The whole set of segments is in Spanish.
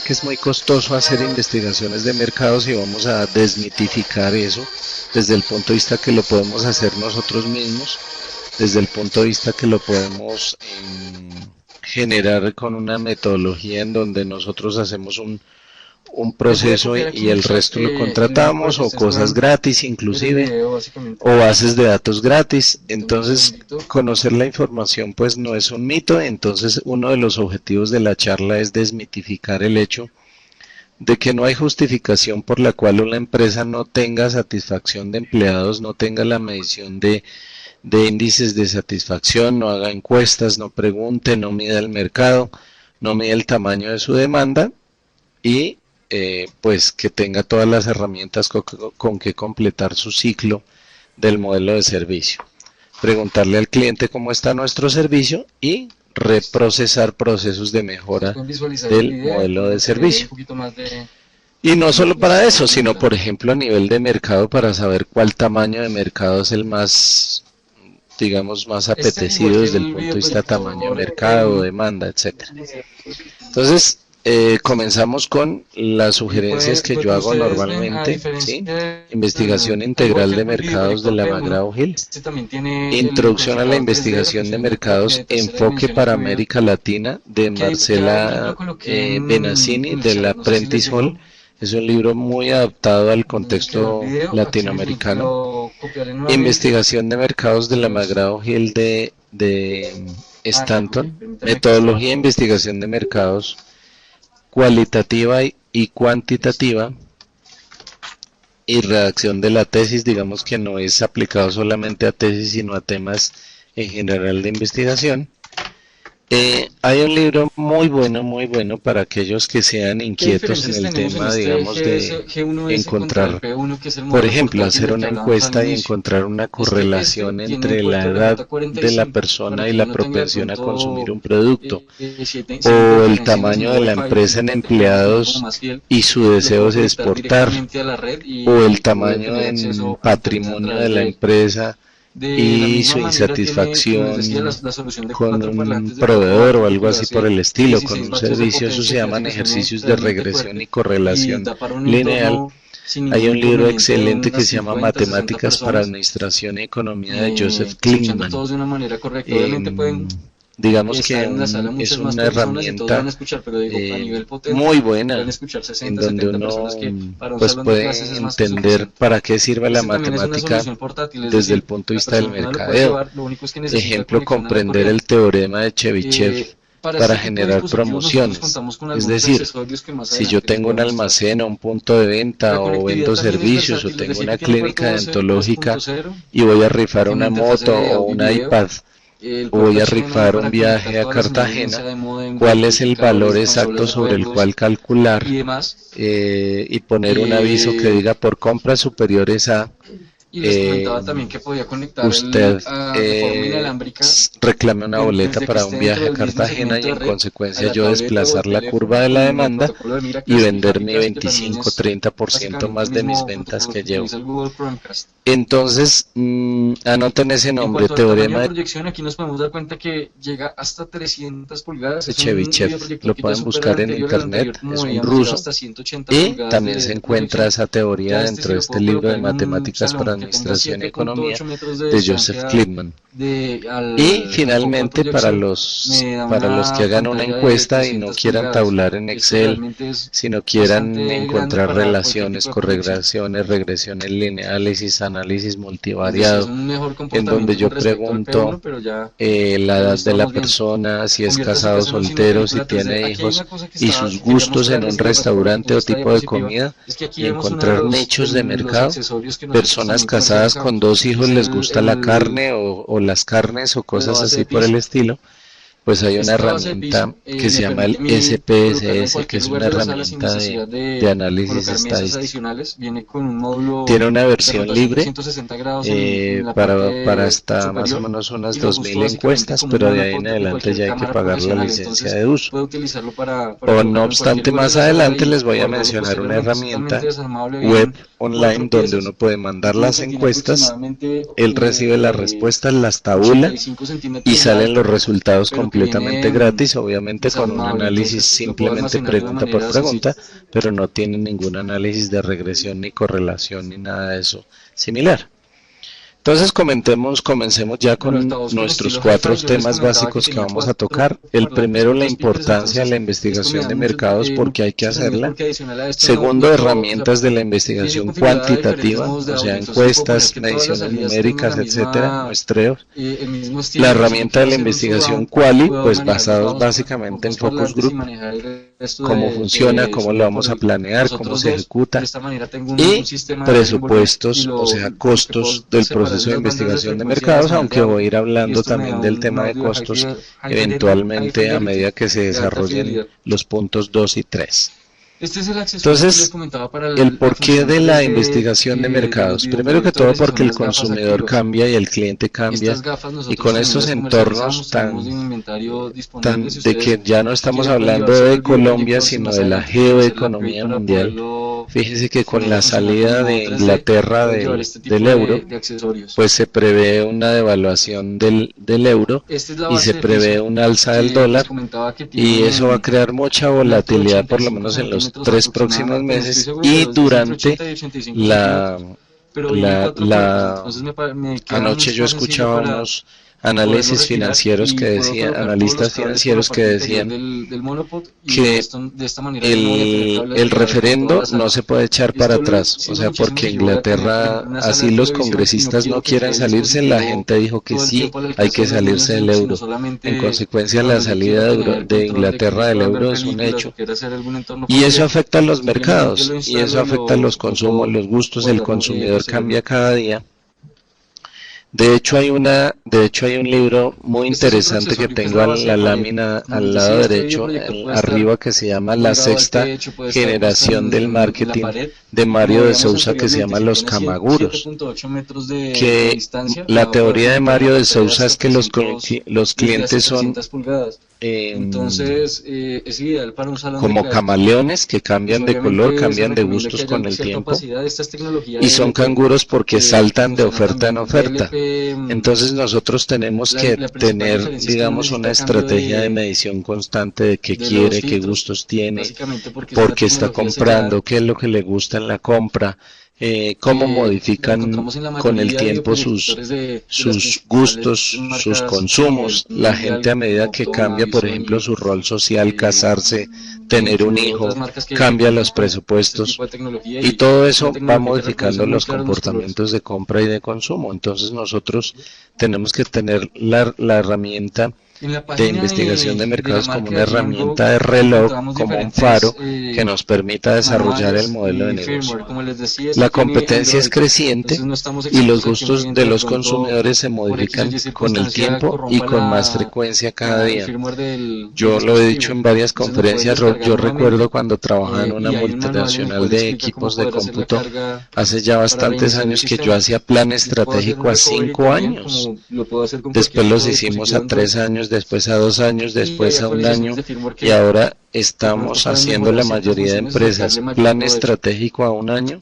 que es muy costoso hacer investigaciones de mercados y vamos a desmitificar eso desde el punto de vista que lo podemos hacer nosotros mismos, desde el punto de vista que lo podemos generar con una metodología en donde nosotros hacemos un proceso y el resto lo contratamos, o cosas gratis inclusive, o bases de datos gratis. Entonces, conocer la información pues no es un mito. Entonces, uno de los objetivos de la charla es desmitificar el hecho de que no hay justificación por la cual una empresa no tenga satisfacción de empleados, no tenga la medición de índices de satisfacción, no haga encuestas, no pregunte, no mida el mercado, no mida el tamaño de su demanda y pues que tenga todas las herramientas con que completar su ciclo del modelo de servicio. Preguntarle al cliente cómo está nuestro servicio y reprocesar procesos de mejora del modelo de servicio. Y no solo para eso, sino por ejemplo a nivel de mercado, para saber cuál tamaño de mercado es el más, digamos, más apetecido desde el punto de vista tamaño de mercado, demanda, etcétera. Entonces, comenzamos con las sugerencias que yo hago normalmente, ¿sí? Investigación integral de mercados de la McGraw-Hill, introducción a la investigación de mercados, enfoque para América Latina, de Marcela Benassini, de la Prentice Hall. Es un libro muy adaptado al contexto latinoamericano. Investigación de mercados de la McGraw-Hill de Stanton, metodología de investigación de mercados cualitativa y cuantitativa, y redacción de la tesis, digamos que no es aplicado solamente a tesis sino a temas en general de investigación. Hay un libro muy bueno para aquellos que sean inquietos en el tema, digamos, de encontrar, por ejemplo, hacer una encuesta y encontrar una correlación entre la edad de la persona y la propensión a consumir un producto, o el tamaño de la empresa en empleados y su deseo de exportar, o el tamaño en patrimonio de la empresa y su insatisfacción con un proveedor o algo así por el estilo, con un servicio. Eso se llaman ejercicios de regresión y correlación lineal. Hay un libro excelente que se llama Matemáticas para Administración y Economía de Joseph Klingman. Digamos que es una herramienta muy buena en donde uno pues puede entender para qué sirve la matemática desde el punto de vista del mercadeo. Ejemplo, comprender el teorema de Chebyshev para generar promociones. Es decir, si yo tengo un almacén o un punto de venta o vendo servicios o tengo una clínica odontológica y voy a rifar una moto o un iPad, voy a rifar un viaje a Cartagena, cuál es el valor exacto sobre el cual calcular y poner un aviso que diga por compras superiores a usted reclame una boleta para un viaje a Cartagena y en consecuencia yo desplazar la curva de la demanda y vender mi 25-30% más de mis ventas que llevo. Entonces, anoten ese nombre, teorema de proyección. Aquí nos podemos dar cuenta que llega hasta 300 pulgadas. Chebyshev, lo pueden buscar en internet, es un ruso, y también se encuentra esa teoría dentro de este libro de Matemáticas para Administración y Economía de Joseph Klingman. Y finalmente, para los que hagan una encuesta y no quieran tabular en Excel, sino quieran encontrar relaciones, correlaciones, regresiones lineales, análisis multivariado, en donde yo pregunto la edad de la persona, si es casado o soltero, si tiene hijos y sus gustos en un restaurante o tipo de comida, y encontrar nichos de mercado. Personas casadas con 2 hijos les gusta la carne o las carnes o cosas así por el estilo. Pues hay una herramienta que se llama el SPSS, que es una herramienta de análisis estadístico. Tiene una versión libre para hasta más o menos unas 2000 encuestas, pero de ahí en adelante ya hay que pagar la licencia de uso. O no obstante, más adelante les voy a mencionar una herramienta web online donde uno puede mandar las encuestas, él recibe las respuestas, las tabula y salen los resultados completos completamente gratis, obviamente con un análisis simplemente pregunta por pregunta, pero no tiene ningún análisis de regresión ni correlación ni nada de eso similar. Entonces comencemos ya con nuestros 4 temas básicos que vamos a tocar. El primero, la importancia de la investigación de mercados, porque hay que hacerla. Segundo, herramientas de la investigación cuantitativa, o sea, encuestas, mediciones numéricas, etcétera, muestreos. La herramienta de la investigación quali, pues basados básicamente en focus group, cómo funciona, cómo lo vamos a planear, cómo se ejecuta, y presupuestos, o sea, costos del proceso de investigación de mercados, aunque voy a ir hablando también del tema de costos eventualmente a medida que se desarrollen los puntos 2 y 3. Entonces, el porqué de la investigación de mercados. Primero que todo porque el consumidor cambia y el cliente cambia, y con estos entornos tan de que ya no estamos hablando de Colombia, sino de la geoeconomía mundial. Fíjense que con la salida de Inglaterra del euro, pues se prevé una devaluación del euro y se prevé un alza del dólar, y eso va a crear mucha volatilidad por lo menos en los 3 próximos meses, y durante anoche yo escuchaba unos análisis financieros que decían, analistas financieros que decían que el referendo no se puede echar para atrás, o sea, porque Inglaterra, así los congresistas no quieran salirse, la gente dijo que sí, hay que salirse del euro. En consecuencia, la salida de Inglaterra del euro es un hecho, y eso afecta a los mercados, y eso afecta a los consumos, los gustos, el consumidor cambia cada día. De hecho hay un libro muy interesante que tengo en la lámina al lado derecho, arriba, que se llama La sexta generación del marketing, de Mario de Souza, que se llama Los Camaguros. Que la teoría de Mario de Souza es que los clientes son entonces es ideal para un salón como camaleones que cambian de color, cambian de gustos con el tiempo, y son canguros porque saltan de oferta en oferta. Entonces nosotros tenemos que tener, digamos, una estrategia de medición constante de qué quiere, qué gustos tiene, por qué está comprando, qué es lo que le gusta en la compra, cómo modifican con el tiempo sus gustos, sus consumos. La gente, a medida que cambia, por ejemplo, su rol social, casarse, tener un hijo, cambia los presupuestos, y todo eso va modificando los comportamientos de compra y de consumo. Entonces nosotros tenemos que tener la herramienta de investigación de mercados como una herramienta de reloj, como un faro que nos permita desarrollar el modelo de negocio. La competencia es creciente y los gustos de los consumidores se modifican con el tiempo y con más frecuencia cada día. Yo lo he dicho en varias conferencias. Yo recuerdo cuando trabajaba en una multinacional de equipos de cómputo hace ya bastantes años, que yo hacía plan estratégico a 5 años, después los hicimos a 3 años, después a 2 años, después a 1 año, y ahora estamos haciendo la mayoría de empresas plan estratégico a 1 año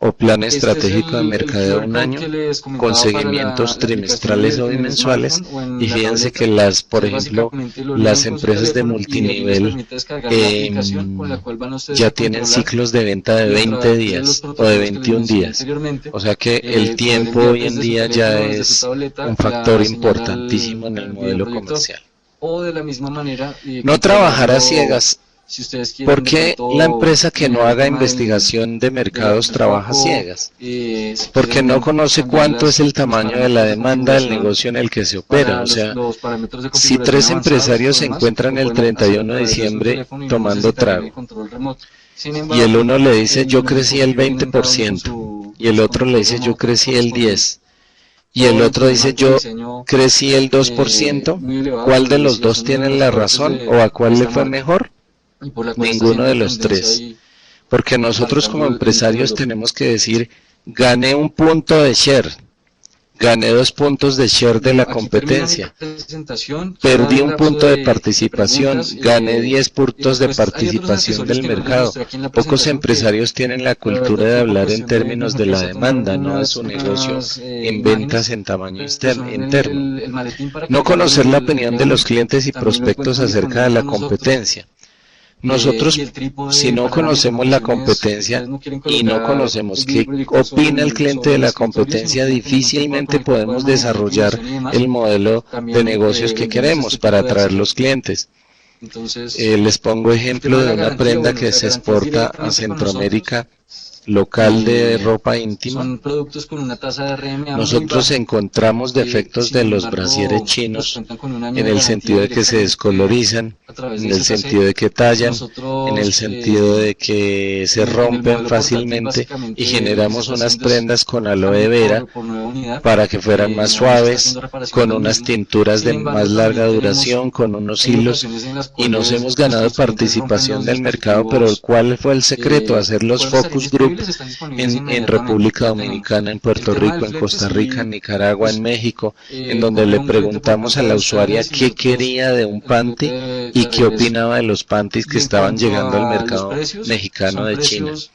o plan estratégico de mercadeo a 1 año, con seguimientos trimestrales o bimensuales. Y fíjense que por ejemplo, las empresas de multinivel ya tienen ciclos de venta de 20 días o de 21 días. O sea que el tiempo hoy en día ya es un factor importantísimo en el modelo comercial. No trabajar a ciegas. ¿Por qué la empresa que no haga investigación de mercados trabaja ciegas? Porque no conoce cuánto es el tamaño de la demanda del negocio en el que se opera. O sea, si 3 empresarios se encuentran el 31 de diciembre tomando trago, y el uno le dice yo crecí el 20%, y el otro le dice yo crecí el 10%, y el otro dice yo crecí el 2%, ¿cuál de los dos tiene la razón, o a cuál le fue mejor? Ninguno de los 3, porque nosotros como empresarios tenemos que decir gané 1 punto de share, gané 2 puntos de share de la Aquí termina mi competencia, presentación. perdí Queda un el lapso punto de participación, preguntas, gané 10 puntos de pues hay otros participación accesorios del que no les mercado. mostré aquí en la Pocos presentación que empresarios tienen la la cultura verdad de que por hablar en cuestión de términos de la empresa tomaron demanda, no de su negocio en imágenes ventas en tamaño que son interno. el maletín para No cargar conocer la el opinión de los D1, clientes y también lo prospectos encuentran acerca de disponible la con nosotros, competencia. y Nosotros, el trípode si no panorámico conocemos por la si competencia ustedes no quieren y no colocar conocemos el qué proyector opina el cliente sobre de el la escritorio, sino competencia, quieren con ningún tipo de difícilmente proyector podemos puedan manejar desarrollar información y demás, el modelo de también negocios que vendemos queremos este para tipo de atraer los accesorios. clientes. Entonces, Les pongo el tema ejemplo de de la una garantía, prenda bueno, que la se garantía es exporta a directamente con Centroamérica, nosotros. local de ropa íntima. Son productos con una tasa de RMA muy Nosotros baja. encontramos defectos de Sin los brasieres embargo, pues chinos cuentan con un año en de el garantía sentido de que se directamente descolorizan, a través en de el ZC. sentido de que tallan, en el Nosotros, sentido de que se en el rompen modelo portátil, fácilmente, y básicamente lo que se generamos está unas haciendo es prendas con aloe cambio vera por nueva unidad. para que fueran más No se está suaves, haciendo reparación con del unas mismo. tinturas Sin de embargo, más larga también tenemos duración, con unos en hilos, ocasiones en las y nos cuales hemos ganado nuestros clientes rompen participación los del mercado, pero dispositivos. ¿cuál fue el secreto? Hacer los Pueden estar focus group indisponibles, están disponibles en inmediatamente. República Ya tenemos Dominicana, en el Puerto tema del Rico, en flete, Costa Rica, sí, en Nicaragua, en pues, México, en donde compra le un flete por preguntamos a cuenta la de usuaria ustedes y qué nosotros quería de un el flete panty de y qué regreso. opinaba de los panties que Y en estaban cuanto llegando al a los mercado precios, mexicano son de China. precios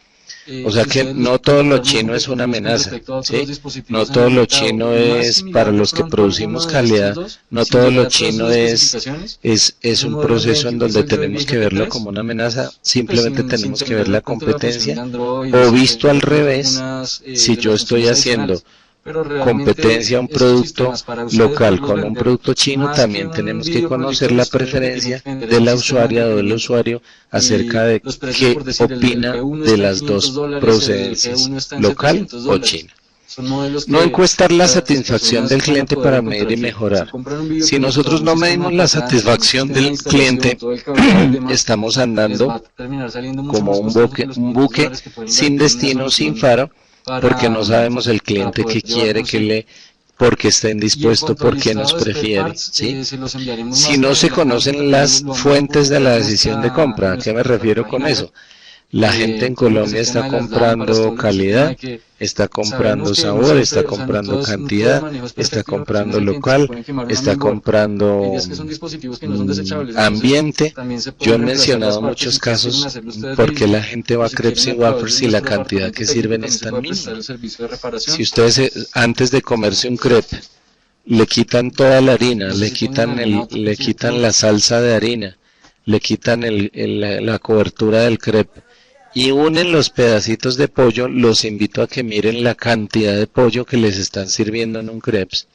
O sea que que ustedes los no pueden todo lo encontrar muy chino es una competitivos con amenaza, respecto a otros ¿sí? No dispositivos en todo el lo mercado. chino El más es, similar para de los que pronto a alguno producimos de estos calidad, dos, no sin todo lo llegar a todas chino sus especificaciones, es un un modelo de proceso en BenQ que es donde el Joy tenemos que verlo como GT3, una amenaza, pues simplemente sin tenemos que tener ver de la pronto la función de competencia, Android o sin visto tener al de pronto revés, algunas si de yo las estoy funciones haciendo adicionales. Pero realmente competencia a un estos producto sistemas para ustedes local poderlos con un vender, producto chino, más que también un tenemos que video conocer proyector, la ustedes lo que tienen preferencia que vender es de un la sistema de usuaria o del entretenimiento. usuario acerca Y de los precios, qué por decir, el opina P1 de está en las dos $500, el procedencias, P1 está en local o $700. china. Son modelos No que encuestar la las satisfacción personas del van a cliente poder para medir encontrar y que si mejorar. compran un Si videoproyector, nosotros un no sistema medimos de la parlante, un satisfacción sistema de del instalación, cliente, todo el cableado y demás, estamos les va andando a terminar saliendo mucho como más un costoso que los un $500 buque que pueden sin invertir en una destino, sin solución faro, porque para, no sabemos el para cliente poder qué llevar quiere, consigo. por qué está Y en indispuesto, cuanto al por qué nos listado de spare prefiere, parts, ¿sí? se los enviaremos Si más no se adelante, conocen también las lo vamos a fuentes de publicar la en decisión de compra, ¿a qué me nuestra refiero con página web. eso? La gente en Todo lo que es Colombia el tema está de las lámparas, todo comprando lo que es el tema de calidad, que está sabemos comprando que no sabor, está siempre, o sea, no comprando todo, no todo el cantidad, manejo es está perfecto y en ocasiones comprando hay clientes que local, pueden quemar una está mainboard. Hay comprando días que son dispositivos que no son desechables, entonces ambiente. también se Yo pueden he reemplazar las mencionado partes muchos si ustedes quieren casos hacerlo ustedes porque mismos, la gente va o a si quieren crepes y a través de wafers y la nuestro cantidad departamento que técnico sirven también es se tan puede prestar mínima. el servicio de reparación. Si ustedes antes de comerse un crepe le quitan toda la harina, No sé le si tienen quitan alguna otra le quitan consulta. la salsa de harina, le quitan la cobertura del crepe y unen los pedacitos de pollo, los invito a que miren la cantidad de pollo que les están sirviendo en un crepes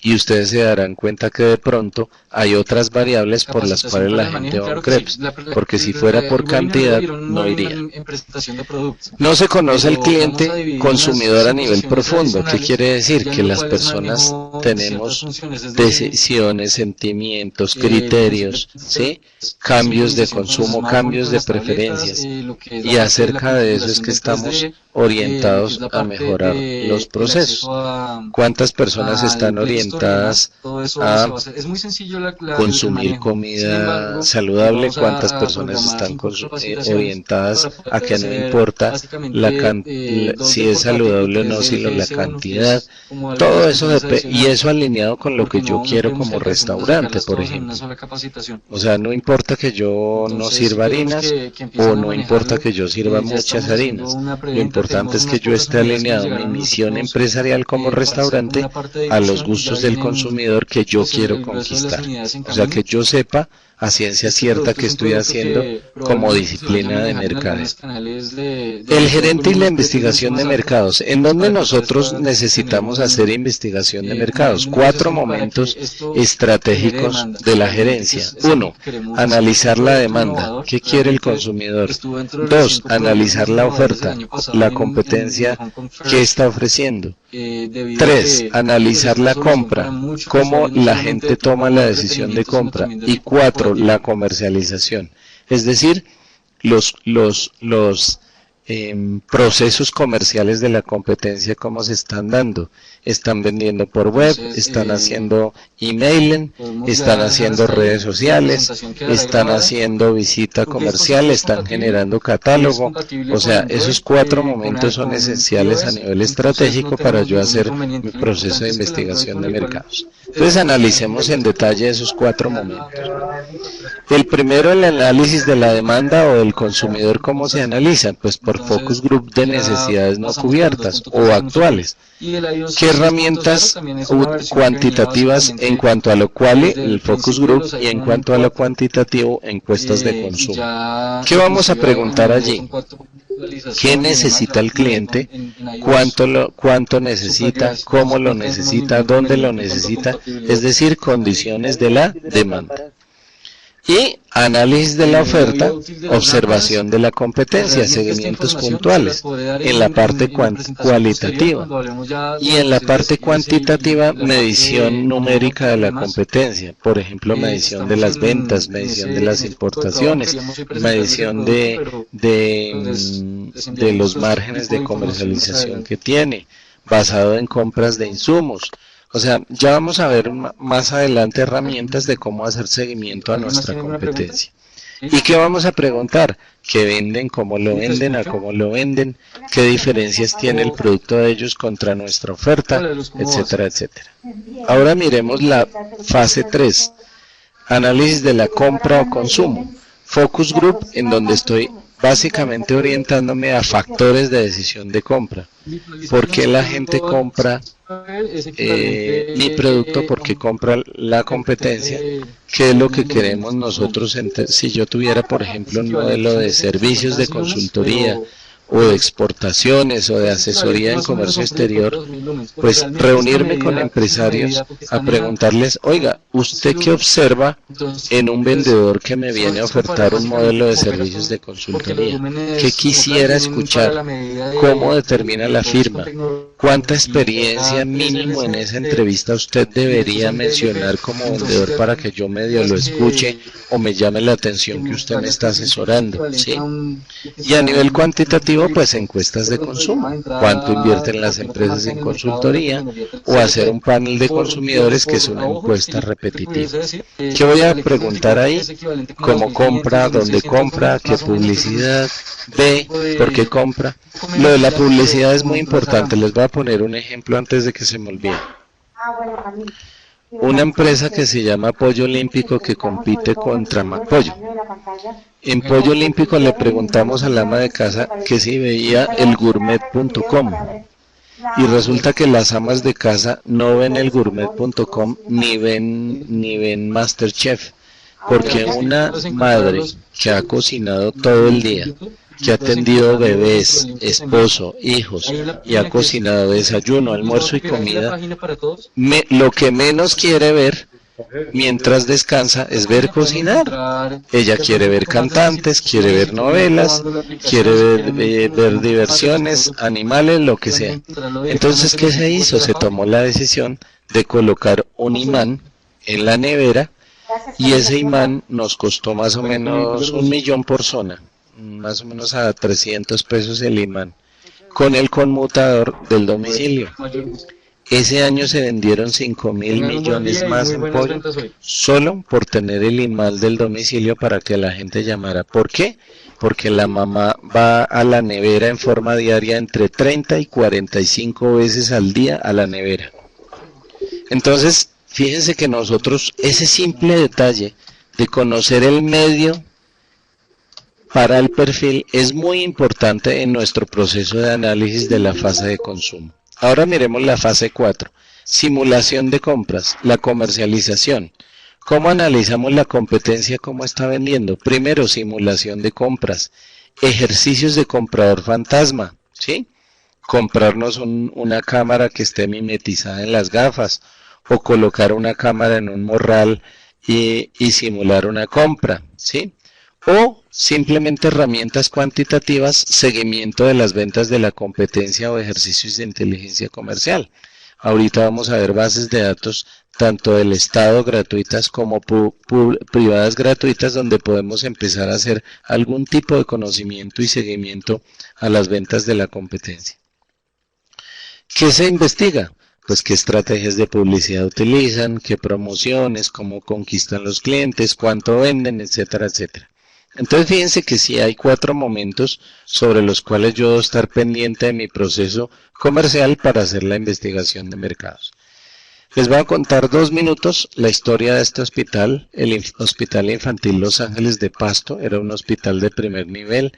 y ustedes se darán cuenta que de pronto hay otras variables por las Capacitación cuales para la el gente manejo, va a un claro que sí. crepes, porque si fuera por El webinar lo cantidad vieron no muy iría. en presentación de producto, No se conoce el pero vamos a cliente dividir consumidor unas a 5 nivel sesiones profundo. ¿Qué adicionales, quiere decir? ya en Que lo las cual les personas manejo ciertas tenemos funciones desde decisiones, sentimientos, criterios, ¿sí? Cambios de sincronización con consumo, smartphone, cambios con de las tabletas, preferencias. lo que es la Y parte de la acerca de eso es configuración que del 3D, estamos lo que es orientados la a parte mejorar los de el procesos. acceso ¿Cuántas personas al están Play Store y demás, orientadas todo eso se a va a hacer. Es muy sencillo el consumir manejo. Sin comida embargo, saludable? vamos ¿Cuántas a personas programar están 5 capacitaciones orientadas para a poder que no hacer importa básicamente 2 si del es portátil y saludable o 3 no, del sino la GS1, que cantidad? es como Todo algunas eso funciones y adicionales, eso alineado con lo que porque yo no quiero creemos que como alcancemos a restaurante, sacarlas por todas en una ejemplo. sola capacitación. O sea, no importa que yo no Entonces, sí sirva queremos harinas que o empiecen a no importa manejarlo. que yo sirva Ya muchas estamos haciendo harinas. una Lo preventa, importante tenemos es que unas yo pocas esté unidades que nos alineado mi llegaron a misión nosotros empresarial como para hacer como restaurante una parte de a los edición y ya gustos del vienen consumidor que yo pues quiero el grueso de las conquistar. unidades en O sea, camino. que yo sepa a ciencia Este cierta producto que es un estoy producto haciendo que como probablemente se vaya a disciplina de manejar en mercadeo. algunos canales de El YouTube gerente con y la unos precios mucho investigación de más altos, mercados. ¿En pues dónde para que ustedes nosotros puedan tener necesitamos hacer investigación de un mercados? un 4 negocio como para que momentos esto genere estratégicos demanda. de la Realmente, que gerencia. es algo 1. que queremos hacer. Analizar Un la producto demanda. innovador, ¿Qué quiere el realmente consumidor? estuvo dentro de los 2. 5 productos Analizar más la innovadores del oferta, año pasado la en competencia, Home Kong qué First, está ofreciendo. debido a 3. que pues, Analizar es una la solución para compra, muchos cómo usuarios, no la solamente gente de toma tipo la decisión de entretenimiento, sino compra. también de Y tipo 4. corporativo. La comercialización. Es decir, los procesos comerciales de la competencia, cómo se están dando. Están vendiendo por web, Entonces, están haciendo emailing, podemos están ya haciendo hasta ahí, redes la sociales, presentación queda están grabada, haciendo visita porque es comercial, están compatible, generando es catálogo. compatible O sea, con esos Android, 4 con momentos son con esenciales a iOS, nivel entonces no estratégico para tenemos yo ningún hacer inconveniente. mi Lo proceso importante de es que el Android investigación con de el cual mercados. Entonces analicemos en detalle esos 4 momentos. El primero, el análisis de la demanda o del consumidor, ¿cómo se analiza? Pues por focus entonces group de ya necesidades no pasamos por el cubiertas 2.3 o que vimos ahorita. actuales. Y el iOS ¿Qué 6.0 herramientas también es una versión que venía cuantitativas en básicamente cuanto a lo cual desde el el focus principio de group los y en iPhone cuanto a lo 4 cuantitativo encuestas de y consumo? ya ¿Qué vamos a inclusive preguntar en allí? iPhone 4 con ¿Qué actualización y demás necesita ya el y iPhone cliente? en iOS ¿Cuánto necesita? superiores, ¿Cómo entonces lo no tenemos necesita? ningún ¿Dónde lo inconveniente en cuanto a necesita? compatibilidad. Es decir, condiciones de la demanda. Y análisis de la La oferta, vida útil de las lámparas, observación de la pues competencia, realmente esta seguimientos información se las puntuales podré dar en la parte en la presentación posterior cualitativa. cuando hablemos ya Y de lo en que la es el parte SPS cuantitativa, y la parte medición numérica de económica y la demás. competencia. Por ejemplo, medición de Estamos las ventas, en medición de las ese tipo de trabajo. importaciones, Queríamos hoy presentarles el medición producto, pero les de enviaremos los todo este márgenes tipo de de información más comercialización adelante. que tiene, basado en compras de insumos. O sea, ya vamos a ver más adelante herramientas de cómo hacer seguimiento a ¿Alguien más nuestra tiene alguna pregunta? competencia. ¿Sí? ¿Y qué vamos a preguntar? ¿Qué venden? ¿Cómo lo ¿Sí te venden? ¿A escucho? cómo lo venden? ¿Qué diferencias tiene el producto de ellos contra nuestra oferta? Hola Luz, ¿cómo vas? Etcétera, etcétera. Ahora miremos la fase 3. Análisis de la compra o consumo. Focus group, en donde estoy básicamente orientándome a factores de decisión de compra. ¿Por qué la gente compra mi producto? ¿Por qué compra la competencia? ¿Qué es lo que queremos nosotros? Si yo tuviera, por ejemplo, un modelo de servicios de consultoría o de exportaciones o de asesoría en comercio exterior, pues reunirme con empresarios a preguntarles, oiga, ¿usted qué observa en un vendedor que me viene a ofertar un modelo de servicios de consultoría? ¿Qué quisiera escuchar? ¿Cómo determina la firma? ¿Cuánta experiencia mínimo en esa entrevista usted debería mencionar como vendedor para que yo medio lo escuche o me llame la atención que usted me está asesorando? ¿Sí? Y a nivel cuantitativo, pues encuestas de consumo. ¿Cuánto invierten las empresas en consultoría? O hacer un panel de consumidores, que es una encuesta repetitiva. ¿Qué voy a preguntar ahí? ¿Cómo compra? ¿Dónde compra? ¿Qué publicidad ve? ¿Por qué compra? Lo de la publicidad es muy importante. Les voy a poner un ejemplo antes de que se me olvide. Una empresa que se llama Pollo Olímpico, que compite contra Pollo. En Pollo Olímpico le preguntamos al ama de casa que si veía el gourmet.com y resulta que las amas de casa no ven el gourmet.com ni ven MasterChef, porque una madre que ha cocinado todo el día, que ha atendido bebés, esposo, hijos y ha cocinado desayuno, almuerzo y comida, lo que menos quiere ver mientras descansa es ver cocinar. Ella quiere ver cantantes, quiere ver novelas, quiere ver diversiones, animales, lo que sea. Entonces, ¿qué se hizo? Se tomó la decisión de colocar un imán en la nevera y ese imán nos costó más o menos 1 millón por zona, más o menos a 300 pesos el imán, con el conmutador del domicilio. Ese año se vendieron 5.000 millones más en pollo, solo por tener el imán del domicilio para que la gente llamara. ¿Por qué? Porque la mamá va a la nevera en forma diaria entre 30 y 45 veces al día a la nevera. Entonces, fíjense que nosotros, ese simple detalle de conocer el medio para el perfil es muy importante en nuestro proceso de análisis de la fase de consumo. Ahora miremos la fase 4, simulación de compras, la comercialización. ¿Cómo analizamos la competencia? ¿Cómo está vendiendo? Primero, simulación de compras, ejercicios de comprador fantasma, ¿sí? Comprarnos una cámara que esté mimetizada en las gafas o colocar una cámara en un morral y simular una compra, ¿sí? O simplemente herramientas cuantitativas, seguimiento de las ventas de la competencia o ejercicios de inteligencia comercial. Ahorita vamos a ver bases de datos tanto del Estado gratuitas como privadas gratuitas, donde podemos empezar a hacer algún tipo de conocimiento y seguimiento a las ventas de la competencia. ¿Qué se investiga? Pues qué estrategias de publicidad utilizan, qué promociones, cómo conquistan los clientes, cuánto venden, etcétera, etcétera. Entonces fíjense que sí hay 4 momentos sobre los cuales yo debo estar pendiente de mi proceso comercial para hacer la investigación de mercados. Les voy a contar 2 minutos la historia de este hospital, el Hospital Infantil Los Ángeles de Pasto. Era un hospital de primer nivel,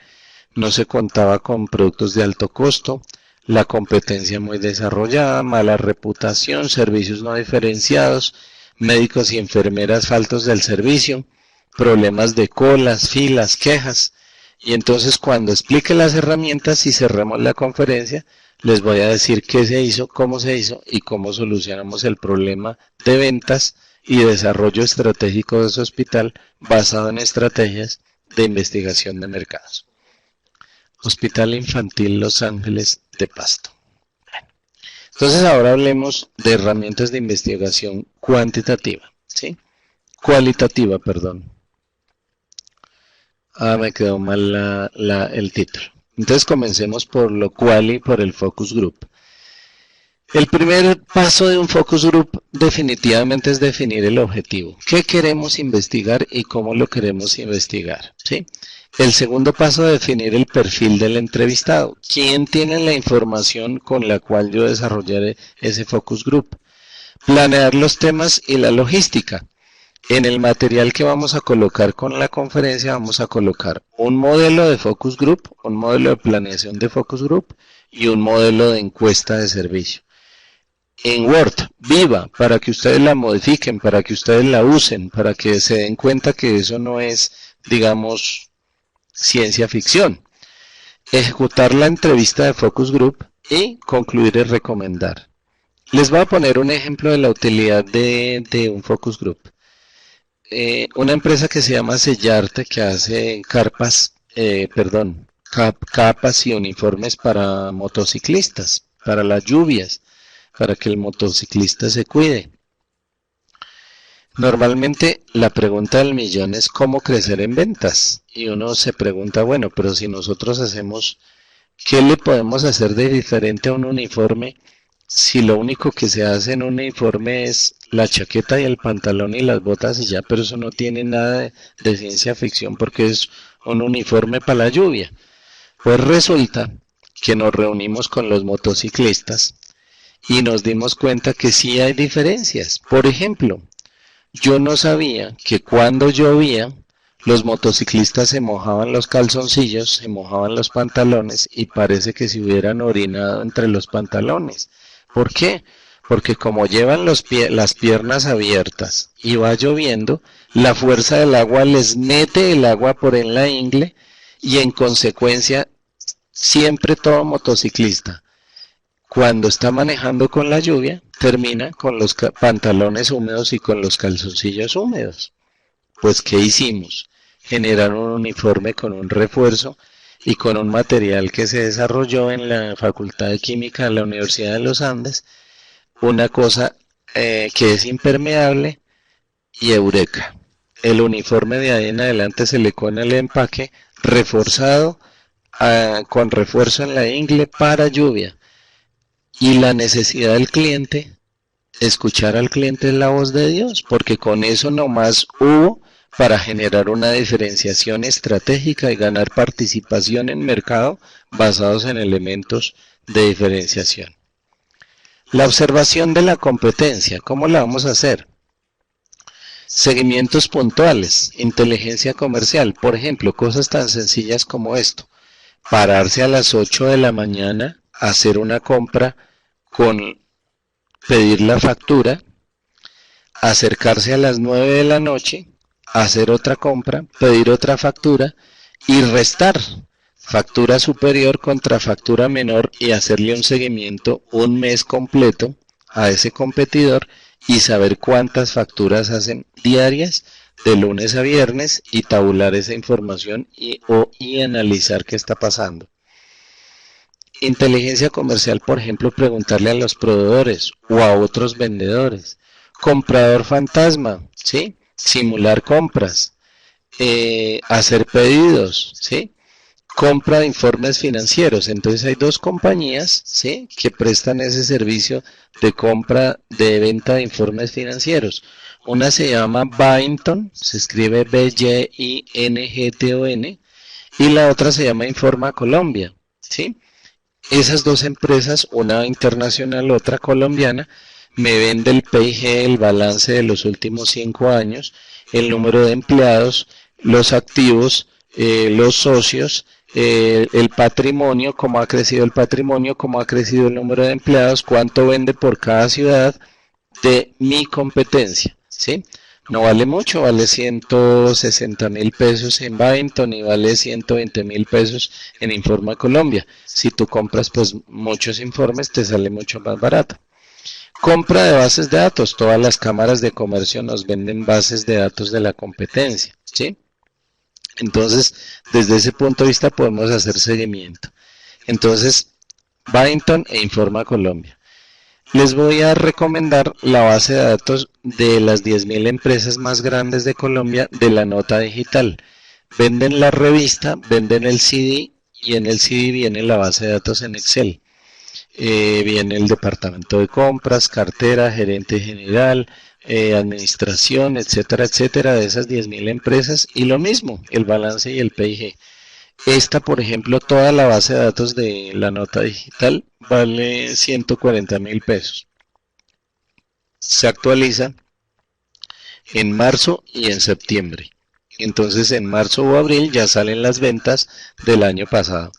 no se contaba con productos de alto costo, la competencia muy desarrollada, mala reputación, servicios no diferenciados, médicos y enfermeras faltos del servicio, problemas de colas, filas, quejas. Y entonces cuando explique las herramientas y cerremos la conferencia, les voy a decir qué se hizo, cómo se hizo y cómo solucionamos el problema de ventas y desarrollo estratégico de ese hospital basado en estrategias de investigación de mercados. Hospital Infantil Los Ángeles de Pasto. Entonces ahora hablemos de herramientas de investigación cuantitativa, ¿sí? Cualitativa, perdón. Me quedó mal el título. Entonces comencemos por lo quali, por el focus group. El primer paso de un focus group definitivamente es definir el objetivo. ¿Qué queremos investigar y cómo lo queremos investigar? ¿Sí? El segundo paso es definir el perfil del entrevistado. ¿Quién tiene la información con la cual yo desarrollaré ese focus group? Planear los temas y la logística. En el material que vamos a colocar con la conferencia vamos a colocar un modelo de focus group, un modelo de planeación de focus group y un modelo de encuesta de servicio. En Word, viva, para que ustedes la modifiquen, para que ustedes la usen, para que se den cuenta que eso no es, digamos, ciencia ficción. Ejecutar la entrevista de focus group y concluir y recomendar. Les voy a poner un ejemplo de la utilidad de un focus group. Una empresa que se llama Sellarte, que hace capas y uniformes para motociclistas, para las lluvias, para que el motociclista se cuide. Normalmente la pregunta del millón es cómo crecer en ventas. Y uno se pregunta, bueno, pero si nosotros hacemos, ¿qué le podemos hacer de diferente a un uniforme si lo único que se hace en un uniforme es la chaqueta y el pantalón y las botas y ya? Pero eso no tiene nada de ciencia ficción porque es un uniforme para la lluvia. Pues resulta que nos reunimos con los motociclistas y nos dimos cuenta que sí hay diferencias. Por ejemplo, yo no sabía que cuando llovía los motociclistas se mojaban los calzoncillos, se mojaban los pantalones y parece que se hubieran orinado entre los pantalones. ¿Por qué? Porque como llevan las piernas abiertas y va lloviendo, la fuerza del agua les mete el agua por en la ingle y en consecuencia siempre todo motociclista cuando está manejando con la lluvia termina con los pantalones húmedos y con los calzoncillos húmedos. Pues ¿qué hicimos? Generar un uniforme con un refuerzo y con un material que se desarrolló en la Facultad de Química de la Universidad de los Andes, una cosa que es impermeable y eureka. El uniforme de ahí en adelante se le pone el empaque reforzado con refuerzo en la ingle para lluvia. Y la necesidad del cliente, escuchar al cliente es la voz de Dios, porque con eso nomás hubo para generar una diferenciación estratégica y ganar participación en mercado basados en elementos de diferenciación. La observación de la competencia, ¿cómo la vamos a hacer? Seguimientos puntuales, inteligencia comercial, por ejemplo, cosas tan sencillas como esto. Pararse a las 8 de la mañana, hacer una compra con pedir la factura, acercarse a las 9 de la noche, hacer otra compra, pedir otra factura y restar factura superior contra factura menor y hacerle un seguimiento un mes completo a ese competidor y saber cuántas facturas hacen diarias de lunes a viernes y tabular esa información y analizar qué está pasando. Inteligencia comercial, por ejemplo, preguntarle a los proveedores o a otros vendedores, Comprador fantasma, ¿sí? Simular compras, hacer pedidos, ¿sí? Compra de informes financieros. Entonces hay dos compañías, ¿sí?, que prestan ese servicio de compra, de venta de informes financieros. Una se llama Byington, se escribe Byington, y la otra se llama Informa Colombia, ¿sí? Esas dos empresas, una internacional, otra colombiana, me vende el PIG, el balance de los últimos 5 años, el número de empleados, los activos, los socios, el patrimonio, cómo ha crecido el patrimonio, cómo ha crecido el número de empleados, cuánto vende por cada ciudad de mi competencia, ¿sí? No vale mucho, vale 160.000 pesos en Byington y vale 120.000 pesos en Informa Colombia. Si tú compras pues muchos informes, te sale mucho más barato. Compra de bases de datos. Todas las cámaras de comercio nos venden bases de datos de la competencia, ¿sí? Entonces, desde ese punto de vista podemos hacer seguimiento. Entonces, Byington e Informa Colombia. Les voy a recomendar la base de datos de las 10.000 empresas más grandes de Colombia de la nota digital. Venden la revista, venden el CD y en el CD viene la base de datos en Excel. Viene el departamento de compras, cartera, gerente general, administración, etcétera, etcétera, de esas 10.000 empresas. Y lo mismo, el balance y el PIG. Esta, por ejemplo, toda la base de datos de la nota digital vale 140.000 pesos. Se actualiza en marzo y en septiembre. Entonces en marzo o abril ya salen las ventas del año pasado.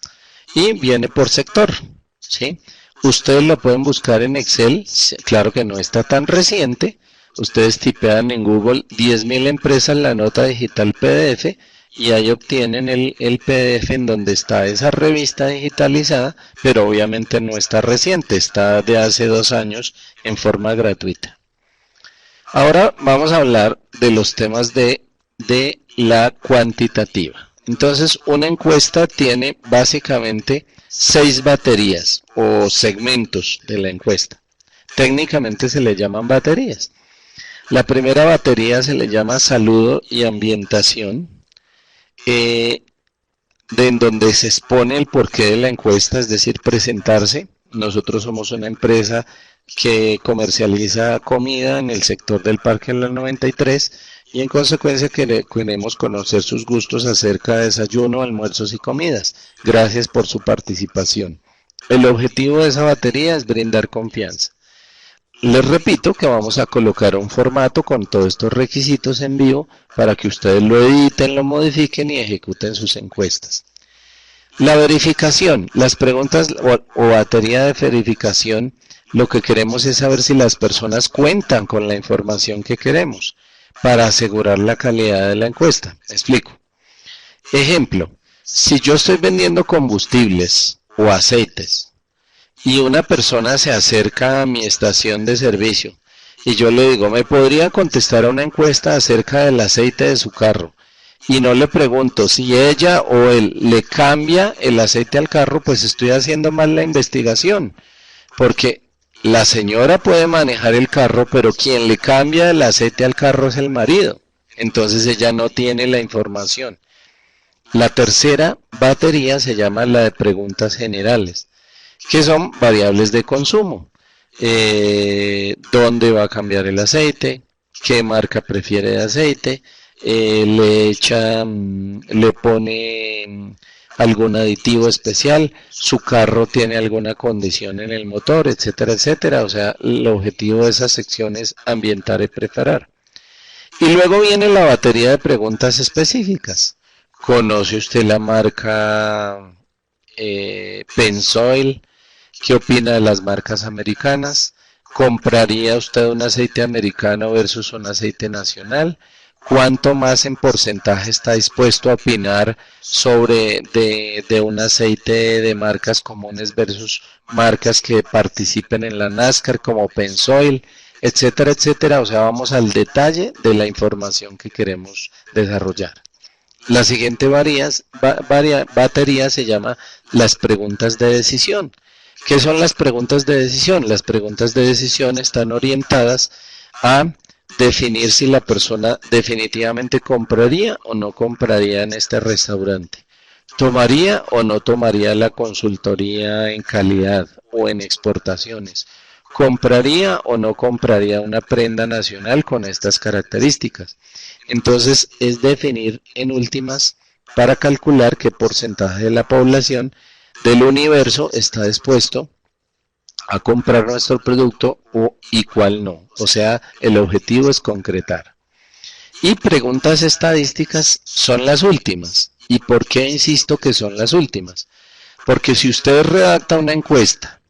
Y viene por sector, ¿sí? Ustedes lo pueden buscar en Excel, claro que no está tan reciente. Ustedes tipean en Google 10.000 empresas la nota digital PDF y ahí obtienen el PDF en donde está esa revista digitalizada, pero obviamente no está reciente, está de hace 2 años en forma gratuita. Ahora vamos a hablar de los temas de la cuantitativa. Entonces, una encuesta tiene básicamente 6 baterías o segmentos de la encuesta. Técnicamente se le llaman baterías. La primera batería se le llama saludo y ambientación, en donde se expone el porqué de la encuesta, es decir, presentarse. Nosotros somos una empresa que comercializa comida en el sector del Parque de la 93 y en consecuencia queremos conocer sus gustos acerca de desayuno, almuerzos y comidas. Gracias por su participación. El objetivo de esa batería es brindar confianza. Les repito que vamos a colocar un formato con todos estos requisitos en vivo para que ustedes lo editen, lo modifiquen y ejecuten sus encuestas. La verificación, las preguntas o batería de verificación, lo que queremos es saber si las personas cuentan con la información que queremos para asegurar la calidad de la encuesta. Me explico. Ejemplo, si yo estoy vendiendo combustibles o aceites, y una persona se acerca a mi estación de servicio y yo le digo, ¿me podría contestar a una encuesta acerca del aceite de su carro? Y no le pregunto si ella o él le cambia el aceite al carro, pues estoy haciendo mal la investigación. Porque la señora puede manejar el carro, pero quien le cambia el aceite al carro es el marido. Entonces ella no tiene la información. La tercera batería se llama la de preguntas generales, que son variables de consumo. ¿Dónde va a cambiar el aceite? ¿Qué marca prefiere de aceite? Le pone algún aditivo especial, su carro tiene alguna condición en el motor, etcétera, etcétera. O sea, el objetivo de esa sección es ambientar y preparar. Y luego viene la batería de preguntas específicas. ¿Conoce usted la marca Pennzoil? ¿Qué opina de las marcas americanas? ¿Compraría usted un aceite americano versus un aceite nacional? ¿Cuánto más en porcentaje está dispuesto a opinar sobre de un aceite de marcas comunes versus marcas que participen en la NASCAR como Pennzoil, etcétera, etcétera? O sea, vamos al detalle de la información que queremos desarrollar. La siguiente batería se llama las preguntas de decisión. ¿Qué son las preguntas de decisión? Las preguntas de decisión están orientadas A, definir si la persona definitivamente compraría o no compraría en este restaurante. ¿Tomaría o no tomaría la consultoría en calidad o en exportaciones? ¿Compraría o no compraría una prenda nacional con estas características? Entonces es definir en últimas para calcular qué porcentaje de la población del universo está dispuesto a comprar nuestro producto y cuál no. O sea, el objetivo es concretar. Y preguntas estadísticas son las últimas. ¿Y por qué insisto que son las últimas? Porque si usted redacta una encuesta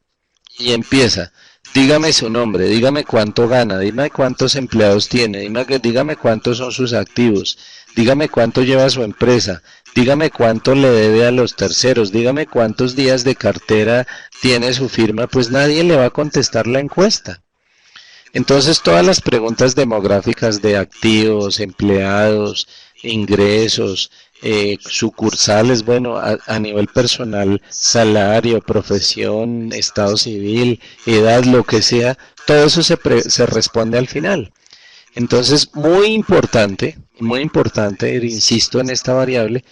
y empieza, dígame su nombre, dígame cuánto gana, dígame cuántos empleados tiene, dígame cuántos son sus activos, dígame cuánto lleva su empresa, dígame cuánto le debe a los terceros, dígame cuántos días de cartera tiene su firma, pues nadie le va a contestar la encuesta. Entonces todas las preguntas demográficas de activos, empleados, ingresos, sucursales, bueno, a nivel personal, salario, profesión, estado civil, edad, lo que sea, todo eso se responde al final. Entonces, muy importante, insisto en esta variable,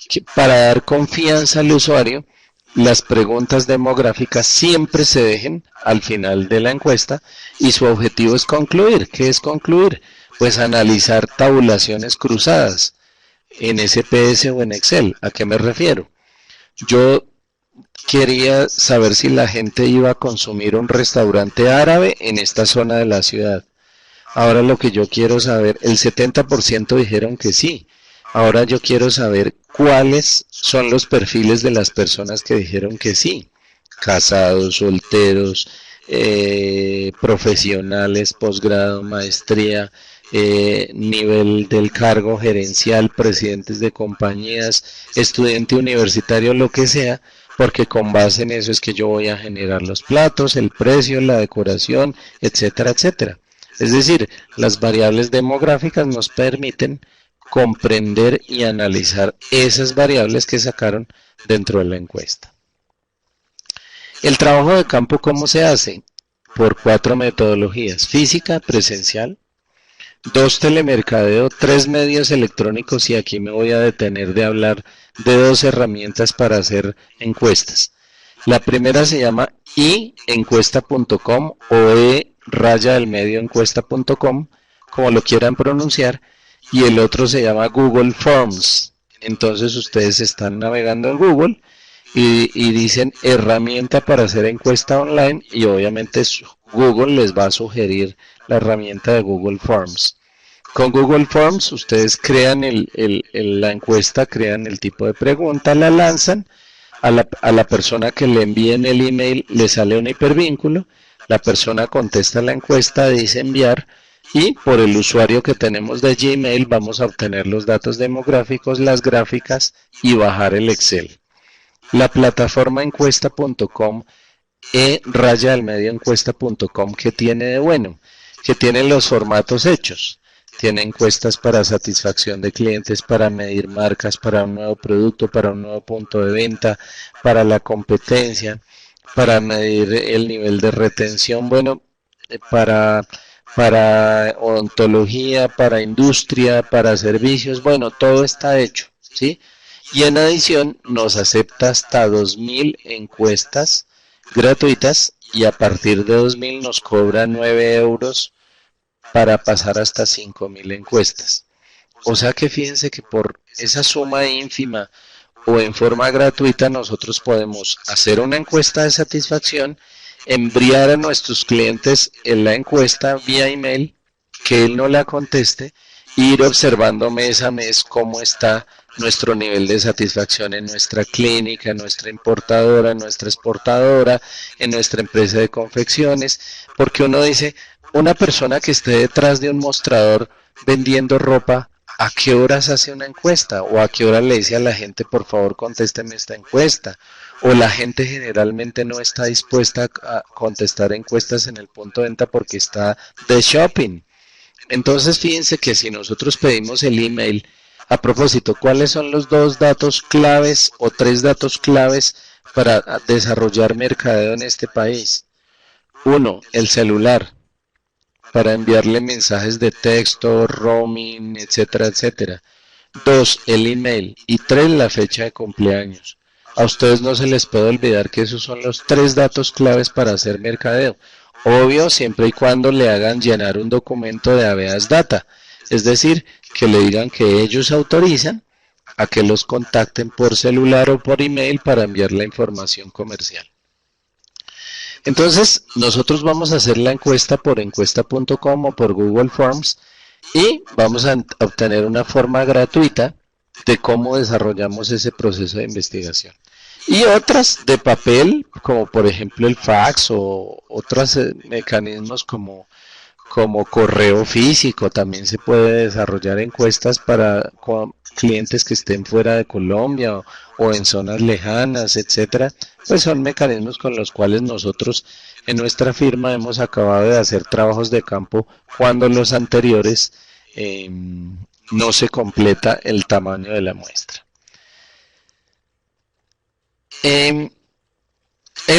que para dar confianza al usuario, las preguntas demográficas siempre se dejen al final de la encuesta y su objetivo es concluir. ¿Qué es concluir? Pues analizar tabulaciones cruzadas en SPS o en Excel. ¿A qué me refiero? Yo quería saber si la gente iba a consumir un restaurante árabe en esta zona de la ciudad. Ahora lo que yo quiero saber, el 70% dijeron que sí. Ahora yo quiero saber cuáles son los perfiles de las personas que dijeron que sí. Casados, solteros, profesionales, posgrado, maestría, nivel del cargo gerencial, presidentes de compañías, estudiante universitario, lo que sea, porque con base en eso es que yo voy a generar los platos, el precio, la decoración, etcétera, etcétera. Es decir, las variables demográficas nos permiten comprender y analizar esas variables que sacaron dentro de la encuesta. El trabajo de campo, ¿cómo se hace? Por 4 metodologías: física, presencial; 2, telemercadeo; 3, medios electrónicos, y aquí me voy a detener de hablar de 2 herramientas para hacer encuestas. La primera se llama iencuesta.com o e-encuesta.com, como lo quieran pronunciar, y el otro se llama Google Forms. Entonces ustedes están navegando en Google y dicen herramienta para hacer encuesta online, y obviamente Google les va a sugerir la herramienta de Google Forms. Con Google Forms ustedes crean la encuesta, crean el tipo de pregunta, la lanzan, a la persona que le envíen el email le sale un hipervínculo, la persona contesta la encuesta, dice enviar, y por el usuario que tenemos de Gmail vamos a obtener los datos demográficos, las gráficas y bajar el Excel. La plataforma encuesta.com, encuesta.com, ¿qué tiene de bueno? Que tiene los formatos hechos. Tiene encuestas para satisfacción de clientes, para medir marcas, para un nuevo producto, para un nuevo punto de venta, para la competencia, para medir el nivel de retención, bueno, para odontología, para industria, para servicios, bueno, todo está hecho, ¿sí? Y en adición nos acepta hasta 2000 encuestas gratuitas, y a partir de 2000 nos cobra 9 euros para pasar hasta 5000 encuestas. O sea que fíjense que por esa suma ínfima o en forma gratuita nosotros podemos hacer una encuesta de satisfacción, enviar a nuestros clientes en la encuesta vía email, que él no la conteste, e ir observando mes a mes cómo está nuestro nivel de satisfacción en nuestra clínica, en nuestra importadora, en nuestra exportadora, en nuestra empresa de confecciones, porque uno dice, una persona que esté detrás de un mostrador vendiendo ropa, ¿a qué horas hace una encuesta? ¿O a qué hora le dice a la gente, por favor, contésteme esta encuesta? O la gente generalmente no está dispuesta a contestar encuestas en el punto de venta porque está de shopping. Entonces, fíjense que si nosotros pedimos el email, a propósito, ¿cuáles son los 2 datos claves o 3 datos claves para desarrollar mercadeo en este país? 1, el celular. para enviarle mensajes de texto, roaming, etcétera, etcétera. 2, el email. Y 3, la fecha de cumpleaños. A ustedes no se les puede olvidar que esos son los 3 datos claves para hacer mercadeo. Obvio, siempre y cuando le hagan llenar un documento de habeas data. Es decir, que le digan que ellos autorizan a que los contacten por celular o por email para enviar la información comercial. Entonces, nosotros vamos a hacer la encuesta por encuesta.com o por Google Forms y vamos a obtener una forma gratuita de cómo desarrollamos ese proceso de investigación. Y otras de papel, como por ejemplo el fax o otros mecanismos como correo físico. También se puede desarrollar encuestas para clientes que estén fuera de Colombia o en zonas lejanas, etcétera. Pues son mecanismos con los cuales nosotros en nuestra firma hemos acabado de hacer trabajos de campo cuando los anteriores no se completa el tamaño de la muestra. El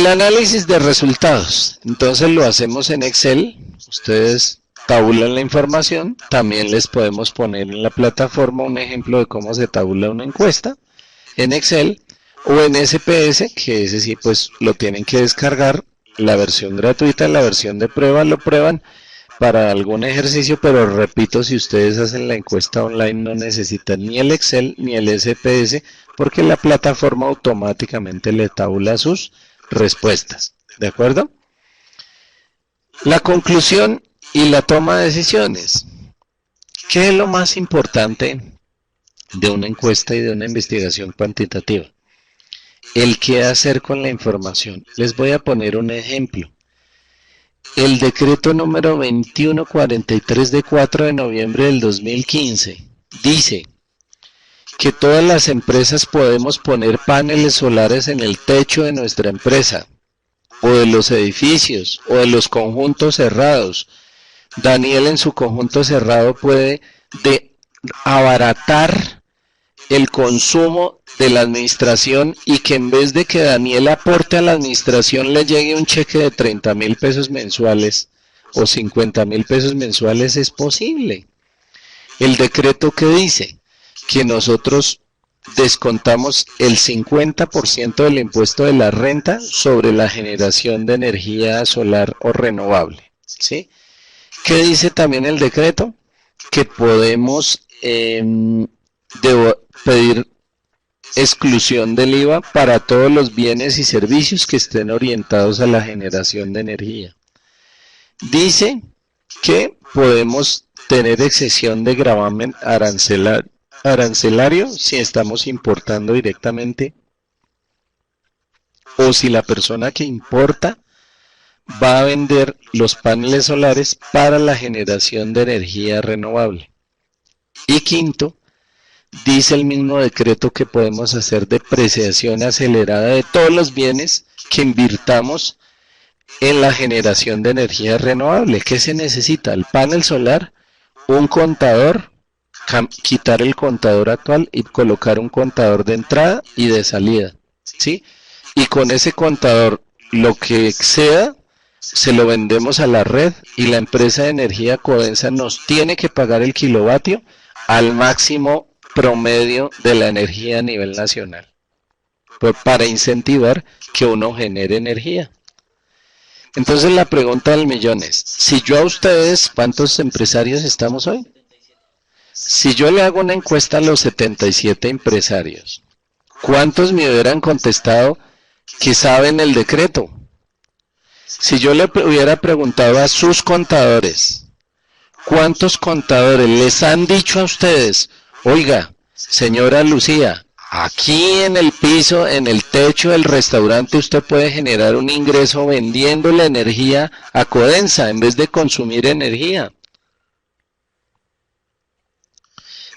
análisis de resultados, entonces lo hacemos en Excel. Ustedes tabulan la información. También les podemos poner en la plataforma un ejemplo de cómo se tabula una encuesta en Excel o en SPS, que ese sí pues lo tienen que descargar, la versión gratuita, la versión de prueba, lo prueban para algún ejercicio, pero repito, si ustedes hacen la encuesta online no necesitan ni el Excel ni el SPS, porque la plataforma automáticamente le tabula sus respuestas, ¿de acuerdo? La conclusión y la toma de decisiones. ¿Qué es lo más importante de una encuesta y de una investigación cuantitativa? El qué hacer con la información. Les voy a poner un ejemplo. El decreto número 2143 de 4 de noviembre del 2015 dice que todas las empresas podemos poner paneles solares en el techo de nuestra empresa, o de los edificios, o de los conjuntos cerrados. Daniel en su conjunto cerrado puede abaratar el consumo de la administración y que en vez de que Daniel aporte a la administración le llegue un cheque de 30,000 pesos mensuales o 50,000 pesos mensuales, es posible. El decreto que dice que nosotros descontamos el 50% del impuesto de la renta sobre la generación de energía solar o renovable, ¿sí? ¿Qué dice también el decreto? Que podemos pedir exclusión del IVA para todos los bienes y servicios que estén orientados a la generación de energía. Dice que podemos tener exención de gravamen arancelario si estamos importando directamente o si la persona que importa va a vender los paneles solares para la generación de energía renovable. Y quinto, dice el mismo decreto que podemos hacer depreciación acelerada de todos los bienes que invirtamos en la generación de energía renovable. ¿Qué se necesita? El panel solar, un contador, quitar el contador actual y colocar un contador de entrada y de salida, ¿sí? Y con ese contador, lo que exceda, se lo vendemos a la red y la empresa de energía Codensa nos tiene que pagar el kilovatio al máximo promedio de la energía a nivel nacional, para incentivar que uno genere energía. Entonces la pregunta del millón es, si yo a ustedes, ¿cuántos empresarios estamos hoy? Si yo le hago una encuesta a los 77 empresarios, ¿cuántos me hubieran contestado que saben el decreto? Si yo le hubiera preguntado a sus contadores, ¿cuántos contadores les han dicho a ustedes, oiga, señora Lucía, aquí en el piso, en el techo del restaurante usted puede generar un ingreso vendiendo la energía a Codensa en vez de consumir energía?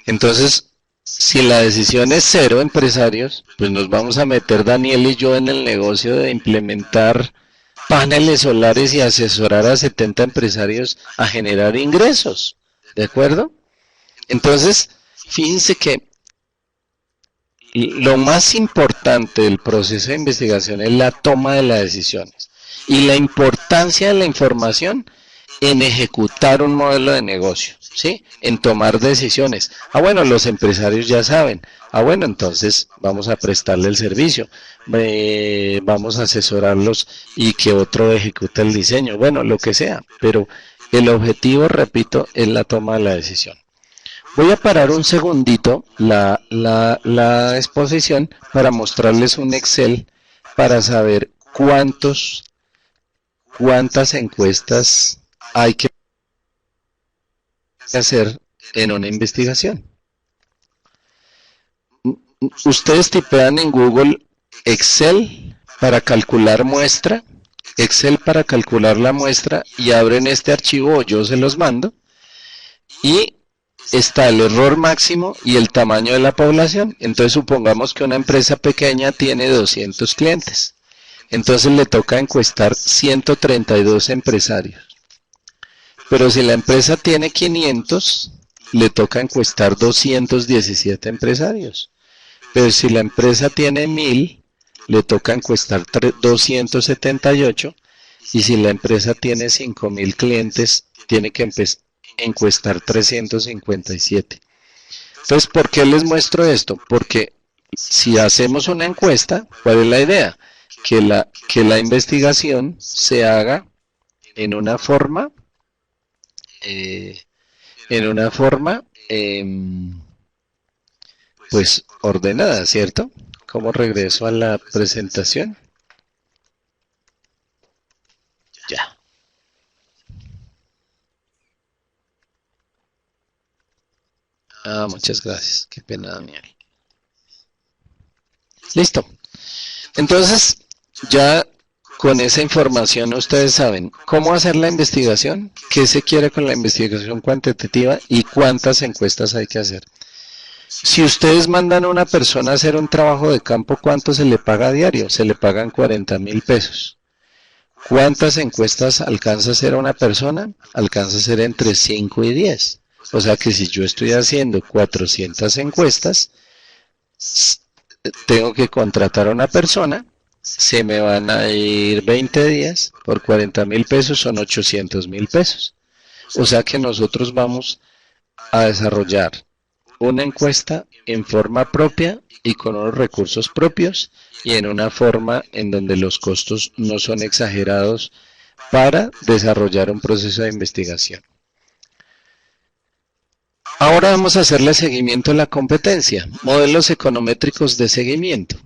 Entonces, si la decisión es 0 empresarios, pues nos vamos a meter Daniel y yo en el negocio de implementar paneles solares y asesorar a 70 empresarios a generar ingresos, ¿de acuerdo? Entonces, fíjense que lo más importante del proceso de investigación es la toma de las decisiones. Y la importancia de la información en ejecutar un modelo de negocio, ¿sí? En tomar decisiones. Ah, bueno, los empresarios ya saben. Ah, bueno, entonces vamos a prestarle el servicio, vamos a asesorarlos y que otro ejecute el diseño, bueno, lo que sea. Pero el objetivo, repito, es la toma de la decisión. Voy a parar un segundito la exposición para mostrarles un Excel para saber cuántas encuestas hay que hacer en una investigación. Ustedes tipean en Google Excel para calcular muestra, Excel para calcular la muestra y abren este archivo o yo se los mando y está el error máximo y el tamaño de la población. Entonces supongamos que una empresa pequeña tiene 200 clientes. Entonces le toca encuestar 132 empresarios. Pero si la empresa tiene 500, le toca encuestar 217 empresarios. Pero si la empresa tiene 1000, le toca encuestar 278. Y si la empresa tiene 5000 clientes, tiene que encuestar 357. Entonces, ¿por qué les muestro esto? Porque si hacemos una encuesta, ¿cuál es la idea? Que la investigación se haga en una forma, pues ordenada, ¿cierto? ¿Cómo regreso a la presentación? Ya. Ah, muchas gracias. Qué pena, Daniel. Listo. Entonces, ya con esa información ustedes saben cómo hacer la investigación, qué se quiere con la investigación cuantitativa y cuántas encuestas hay que hacer. Si ustedes mandan a una persona a hacer un trabajo de campo, ¿cuánto se le paga a diario? Se le pagan 40.000 pesos. ¿Cuántas encuestas alcanza a hacer una persona? Alcanza a hacer entre 5 y 10. O sea que si yo estoy haciendo 400 encuestas, tengo que contratar a una persona, se me van a ir 20 días, por 40.000 pesos son 800.000 pesos. O sea que nosotros vamos a desarrollar una encuesta en forma propia y con unos recursos propios y en una forma en donde los costos no son exagerados para desarrollar un proceso de investigación. Ahora vamos a hacerle seguimiento a la competencia, modelos econométricos de seguimiento.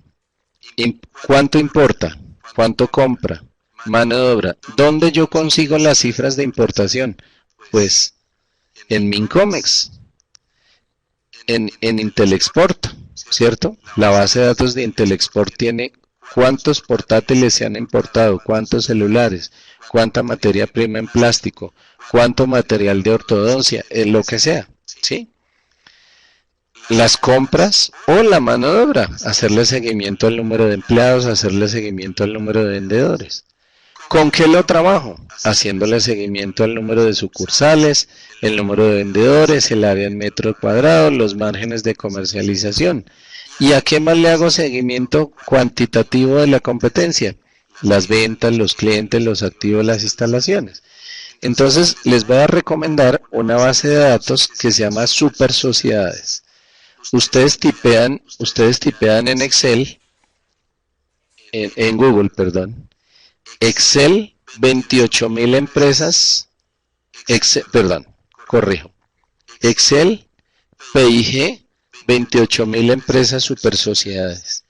¿Cuánto importa? ¿Cuánto compra? Mano de obra. ¿Dónde yo consigo las cifras de importación? Pues en Mincomex, en Intelexport, ¿cierto? La base de datos de Intelexport tiene cuántos portátiles se han importado, cuántos celulares, cuánta materia prima en plástico, cuánto material de ortodoncia, lo que sea, ¿sí? Las compras o la mano de obra, hacerle seguimiento al número de empleados, hacerle seguimiento al número de vendedores. ¿Con qué lo trabajo? Haciéndole seguimiento al número de sucursales, el número de vendedores, el área en metro cuadrado, los márgenes de comercialización. ¿Y a qué más le hago seguimiento cuantitativo de la competencia? Las ventas, los clientes, los activos, las instalaciones. Entonces, les voy a recomendar una base de datos que se llama Super Sociedades. Ustedes tipean en Excel, en Google, perdón, Excel 28.000 empresas, Excel PIG 28.000 empresas super sociedades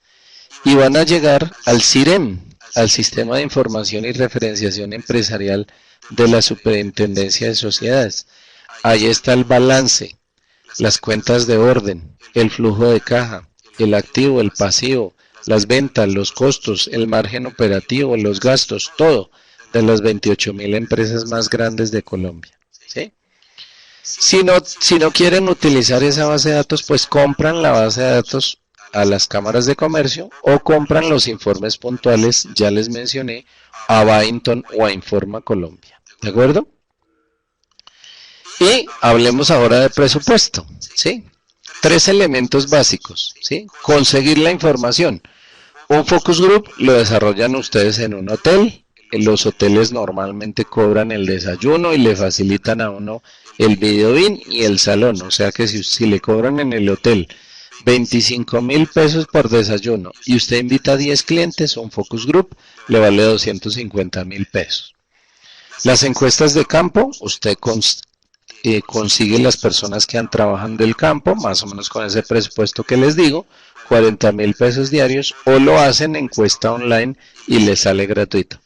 y van a llegar al CIREM, al Sistema de Información y Referenciación Empresarial de la Superintendencia de Sociedades. Ahí está el balance, las cuentas de orden, el flujo de caja, el activo, el pasivo, las ventas, los costos, el margen operativo, los gastos, todo de las 28.000 empresas más grandes de Colombia, ¿sí? Si no quieren utilizar esa base de datos, pues compran la base de datos a las cámaras de comercio o compran los informes puntuales, ya les mencioné, a Bainton o a Informa Colombia, ¿de acuerdo? Y hablemos ahora de presupuesto, ¿sí? 3 elementos básicos, ¿sí? Conseguir la información. Un focus group lo desarrollan ustedes en un hotel, los hoteles normalmente cobran el desayuno y le facilitan a uno el video bin y el salón. O sea que si le cobran en el hotel 25.000 pesos por desayuno y usted invita a 10 clientes, un focus group le vale 250.000 pesos. Las encuestas de campo, usted consigue las personas que han trabajado del campo, más o menos con ese presupuesto que les digo, 40.000 pesos diarios, o lo hacen encuesta online y les sale gratuito.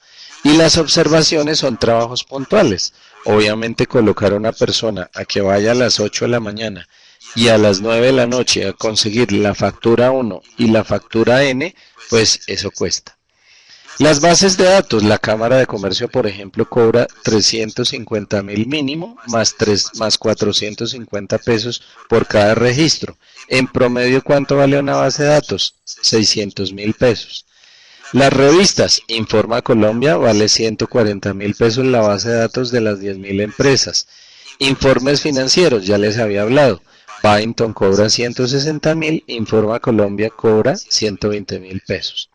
Y las observaciones son trabajos puntuales. Obviamente colocar a una persona a que vaya a las 8 de la mañana y a las 9 de la noche a conseguir la factura 1 y la factura N, pues eso cuesta. Las bases de datos, la Cámara de Comercio, por ejemplo, cobra 350.000 mínimo, más 450 pesos por cada registro. En promedio, ¿cuánto vale una base de datos? 600.000 pesos. Las revistas, Informa Colombia, vale 140.000 pesos la base de datos de las 10.000 empresas. Informes financieros, ya les había hablado. Byington cobra 160.000, Informa Colombia cobra 120.000 pesos.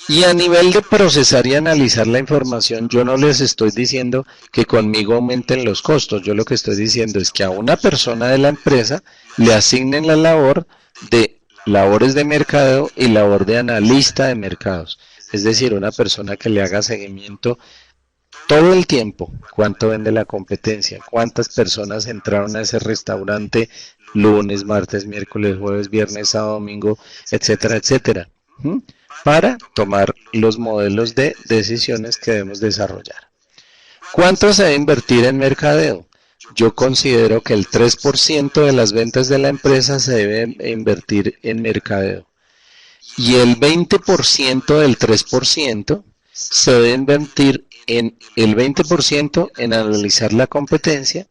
Y a nivel de procesar y analizar la información, yo no les estoy diciendo que conmigo aumenten los costos. Yo lo que estoy diciendo es que a una persona de la empresa le asignen la labor de labores de mercadeo y labor de analista de mercados. Es decir, una persona que le haga seguimiento todo el tiempo. ¿Cuánto vende la competencia? ¿Cuántas personas entraron a ese restaurante lunes, martes, miércoles, jueves, viernes, sábado, domingo, etcétera, etcétera? Para tomar los modelos de decisiones que debemos desarrollar. ¿Cuánto se debe invertir en mercadeo? Yo considero que el 3% de las ventas de la empresa se debe invertir en mercadeo. Y el 20% del 3% se debe invertir en el 20% en analizar la competencia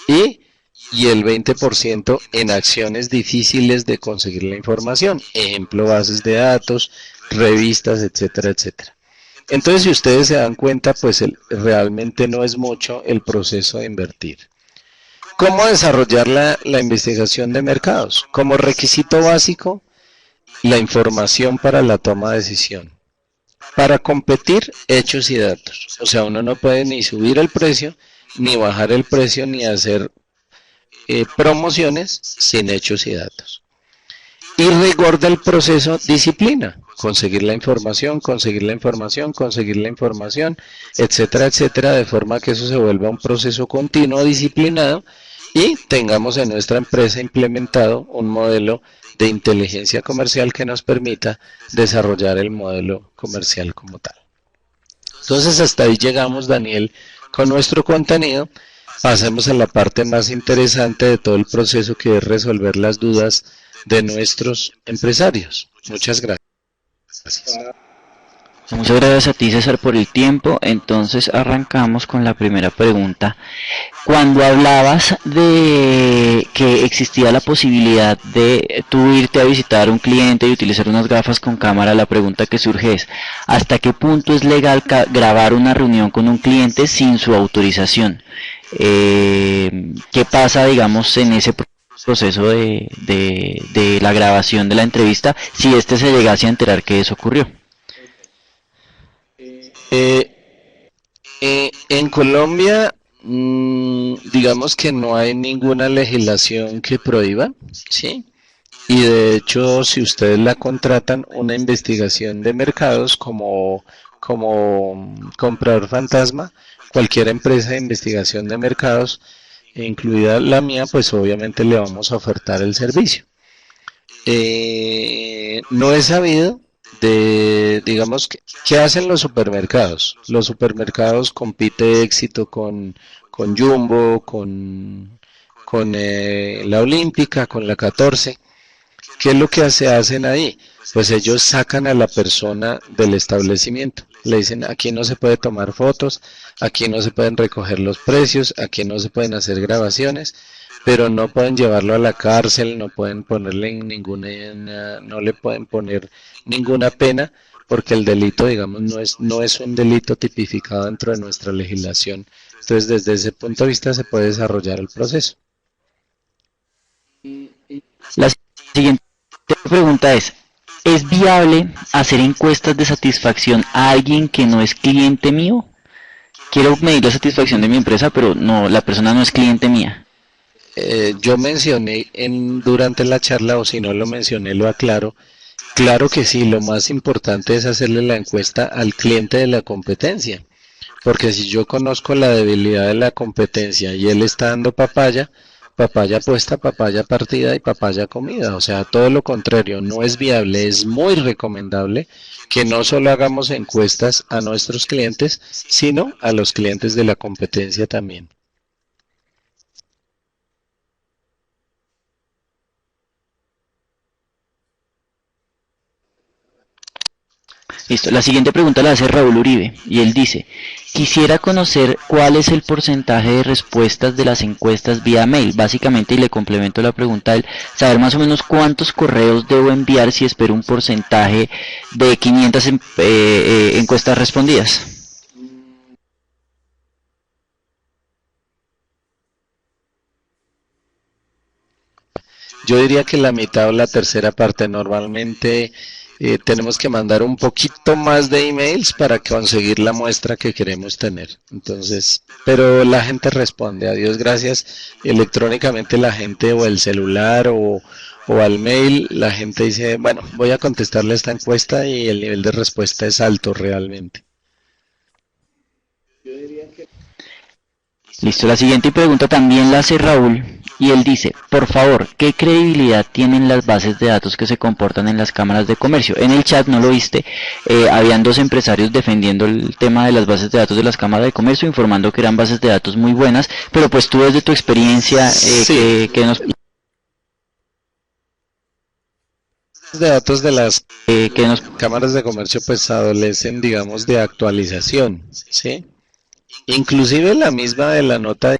y el 20% en acciones difíciles de conseguir la información. Ejemplo, bases de datos, revistas, etcétera, etcétera. Entonces, si ustedes se dan cuenta, pues realmente no es mucho el proceso de invertir. ¿Cómo desarrollar la investigación de mercados? Como requisito básico, la información para la toma de decisión. Para competir, hechos y datos. O sea, uno no puede ni subir el precio, ni bajar el precio, ni hacer promociones sin hechos y datos. Y rigor del proceso, disciplina. Conseguir la información, conseguir la información, conseguir la información, etcétera, etcétera, de forma que eso se vuelva un proceso continuo, disciplinado, y tengamos en nuestra empresa implementado un modelo de inteligencia comercial que nos permita desarrollar el modelo comercial como tal. Entonces, hasta ahí llegamos, Daniel, con nuestro contenido. Pasemos a la parte más interesante de todo el proceso, que es resolver las dudas de nuestros empresarios. Muchas gracias. Muchas gracias a ti, César, por el tiempo. Entonces arrancamos con la primera pregunta. Cuando hablabas de que existía la posibilidad de tú irte a visitar a un cliente y utilizar unas gafas con cámara, la pregunta que surge es, ¿hasta qué punto es legal grabar una reunión con un cliente sin su autorización? ¿Qué pasa, digamos, en ese proceso de la grabación de la entrevista si éste se llegase a enterar que eso ocurrió? En Colombia, digamos que no hay ninguna legislación que prohíba, ¿sí? Y de hecho, si ustedes la contratan, una investigación de mercados como comprador fantasma, cualquier empresa de investigación de mercados, incluida la mía, pues obviamente le vamos a ofertar el servicio. No he sabido digamos, ¿qué hacen los supermercados? Los supermercados compite éxito con Jumbo, con la Olímpica, con la 14. ¿Qué es lo que se hacen ahí? Pues ellos sacan a la persona del establecimiento. Le dicen, aquí no se puede tomar fotos, aquí no se pueden recoger los precios, aquí no se pueden hacer grabaciones, pero no pueden llevarlo a la cárcel, no pueden ponerle no le pueden poner ninguna pena, porque el delito, digamos, no es un delito tipificado dentro de nuestra legislación. Entonces, desde ese punto de vista se puede desarrollar el proceso. La siguiente pregunta es, ¿Es viable hacer encuestas de satisfacción a alguien que no es cliente mío? Quiero medir la satisfacción de mi empresa, pero no, la persona no es cliente mía. Yo mencioné durante la charla, o si no lo mencioné, lo aclaro. Claro que sí, lo más importante es hacerle la encuesta al cliente de la competencia, porque si yo conozco la debilidad de la competencia y él está dando papaya, papaya puesta, papaya partida y papaya comida, o sea, todo lo contrario, no es viable, es muy recomendable que no solo hagamos encuestas a nuestros clientes, sino a los clientes de la competencia también. Listo. La siguiente pregunta la hace Raúl Uribe y él dice, quisiera conocer cuál es el porcentaje de respuestas de las encuestas vía mail. Básicamente, y le complemento la pregunta a él, saber más o menos cuántos correos debo enviar si espero un porcentaje de 500 encuestas respondidas. Yo diría que la mitad o la tercera parte. Normalmente tenemos que mandar un poquito más de emails para conseguir la muestra que queremos tener. Entonces, pero la gente responde, a Dios gracias, electrónicamente la gente o el celular o al mail, la gente dice, bueno, voy a contestarle esta encuesta y el nivel de respuesta es alto realmente. Listo, la siguiente pregunta también la hace Raúl y él dice, por favor, ¿qué credibilidad tienen las bases de datos que se comportan en las cámaras de comercio? En el chat, no lo viste, habían dos empresarios defendiendo el tema de las bases de datos de las cámaras de comercio, informando que eran bases de datos muy buenas, pero pues tú desde tu experiencia, Sí, que nos... de datos de las que nos cámaras de comercio pues adolecen, digamos, de actualización, ¿sí? Inclusive la misma de la nota